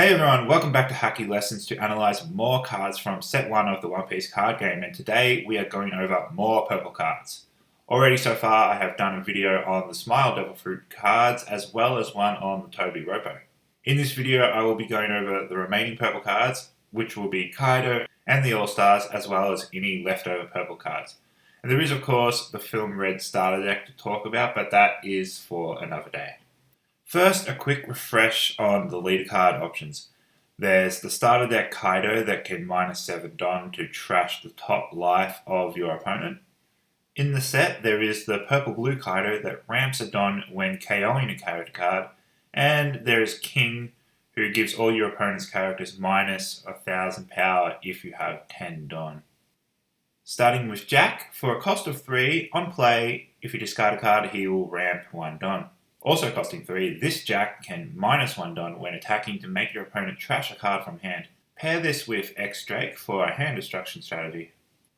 Hey everyone, welcome back to Hacky Lessons to analyse more cards from set 1 of the One Piece card game, and today we are going over more purple cards. Already so far I have done a video on the Smile Devil Fruit cards as well as one on the Toby Ropo. In this video I will be going over the remaining purple cards, which will be Kaido and the All-Stars as well as any leftover purple cards. And there is of course the Film Red starter deck to talk about, but that is for another day. First, a quick refresh on the leader card options. There's the starter deck Kaido that can -7 Don to trash the top life of your opponent. In the set, there is the purple-blue Kaido that ramps a Don when KOing a character card, and there is King, who gives all your opponent's characters -1000 power if you have 10 Don. Starting with Jack, for a cost of 3, on play, if you discard a card, he will ramp 1 Don. Also costing 3, this Jack can -1 Don when attacking to make your opponent trash a card from hand. Pair this with X Drake for a hand destruction strategy.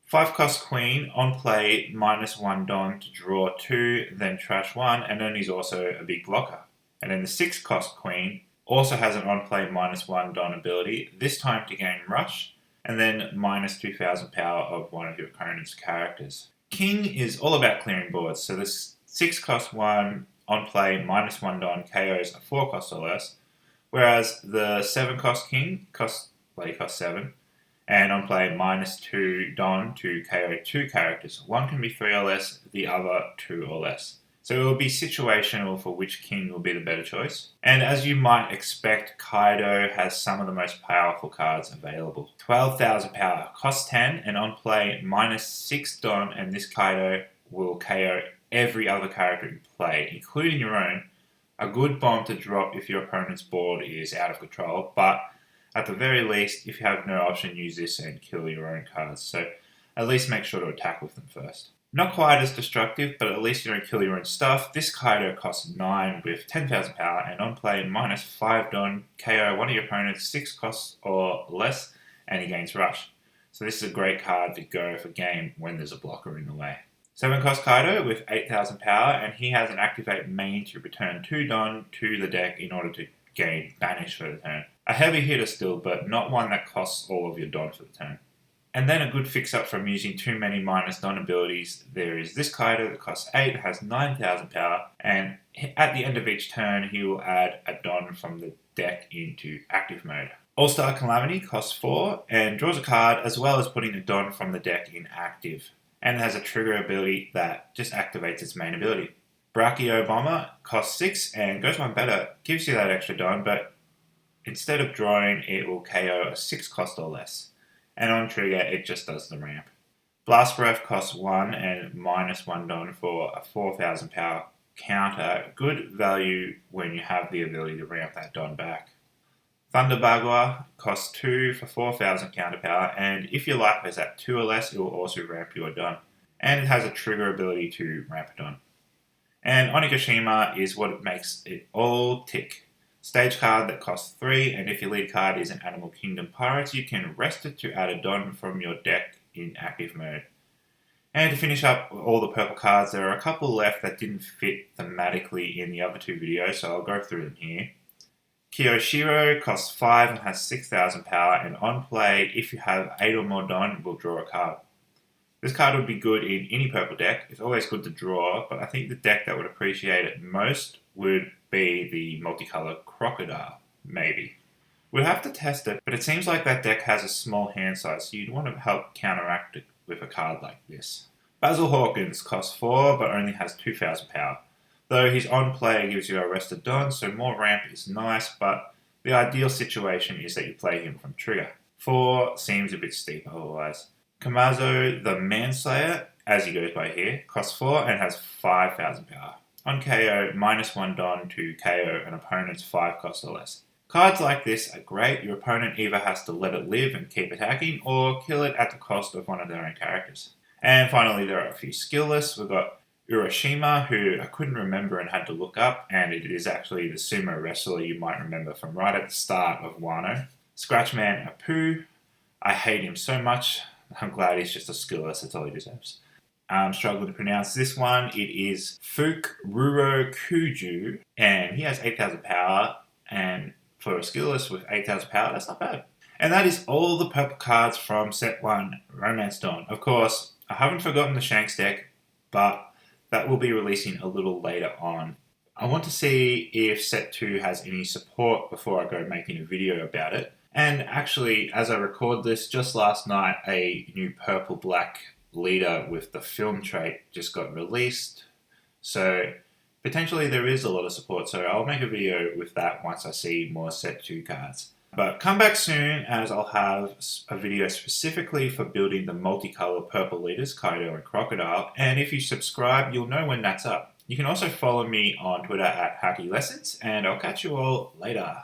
5 cost Queen, on play, -1 Don to draw 2, then trash 1, and then he's also a big blocker. And then the 6 cost Queen also has an on play -1 Don ability, this time to gain Rush, and then -2000 power of one of your opponent's characters. King is all about clearing boards, so this 6 cost 1 on play -1 Don KOs a 4 cost or less, whereas the 7 cost King costs 7, and on play -2 Don to KO 2 characters. One can be 3 or less, the other 2 or less. So it will be situational for which King will be the better choice. And as you might expect, Kaido has some of the most powerful cards available. 12,000 power, costs 10, and on play -6 Don, and this Kaido will KO every other character in play, including your own. A good bomb to drop if your opponent's board is out of control, but at the very least, if you have no option, use this and kill your own cards. So at least make sure to attack with them first. Not quite as destructive, but at least you don't kill your own stuff. This Kaido costs 9 with 10,000 power, and on play -5 Don, KO one of your opponent's 6 costs or less, and he gains Rush. So this is a great card to go for game when there's a blocker in the way. 7 cost Kaido with 8000 power, and he has an activate main to return 2 Don to the deck in order to gain Banish for the turn. A heavy hitter still, but not one that costs all of your Don for the turn. And then a good fix-up from using too many -Don abilities, there is this Kaido that costs 8, has 9000 power, and at the end of each turn he will add a Don from the deck into active mode. All-Star Calamity costs 4, and draws a card as well as putting a Don from the deck in active. And it has a trigger ability that just activates its main ability. Brachio Bomber costs 6 and goes one better, gives you that extra Don, but instead of drawing, it will KO a 6 cost or less. And on trigger, it just does the ramp. Blast Breath costs 1 and -1 Don for a 4000 power counter. Good value when you have the ability to ramp that Don back. Thunder Bagua costs 2 for 4000 counter power, and if your life is at 2 or less, it will also ramp your Don. And it has a trigger ability to ramp a Don. And Onigashima is what makes it all tick. Stage card that costs 3, and if your lead card is an Animal Kingdom Pirates, you can rest it to add a Don from your deck in active mode. And to finish up all the purple cards, there are a couple left that didn't fit thematically in the other 2 videos, so I'll go through them here. Kiyoshiro costs 5 and has 6000 power, and on play, if you have 8 or more Don, will draw a card. This card would be good in any purple deck. It's always good to draw, but I think the deck that would appreciate it most would be the multicolour Crocodile, maybe. We'll have to test it, but it seems like that deck has a small hand size, so you'd want to help counteract it with a card like this. Basil Hawkins costs 4, but only has 2000 power. Though his on play gives you a rested Don, so more ramp is nice, but the ideal situation is that you play him from trigger. 4 seems a bit steep otherwise. Kamazo the Manslayer, as he goes by here, costs 4 and has 5000 power. On KO, -1 Don to KO an opponent's 5 cost or less. Cards like this are great. Your opponent either has to let it live and keep attacking, or kill it at the cost of one of their own characters. And finally, there are a few skill lists. We've got Urashima, who I couldn't remember and had to look up, and it is actually the sumo wrestler you might remember from right at the start of Wano. Scratchman Apu, I hate him so much. I'm glad he's just a skill list, that's all he deserves. I'm struggling to pronounce this one. It is Fukururo Kuju, and he has 8000 power, and for a skillless with 8,000 power, that's not bad. And that is all the purple cards from set 1, Romance Dawn. Of course, I haven't forgotten the Shanks deck, but that will be releasing a little later on. I want to see if set 2 has any support before I go making a video about it. And actually, as I record this, just last night, a new purple-black leader with the film trait just got released. So potentially there is a lot of support, so I'll make a video with that once I see more set 2 cards. But come back soon, as I'll have a video specifically for building the multicolour purple leaders, Kaido and Crocodile, and if you subscribe, you'll know when that's up. You can also follow me on Twitter at HackieLessons, and I'll catch you all later.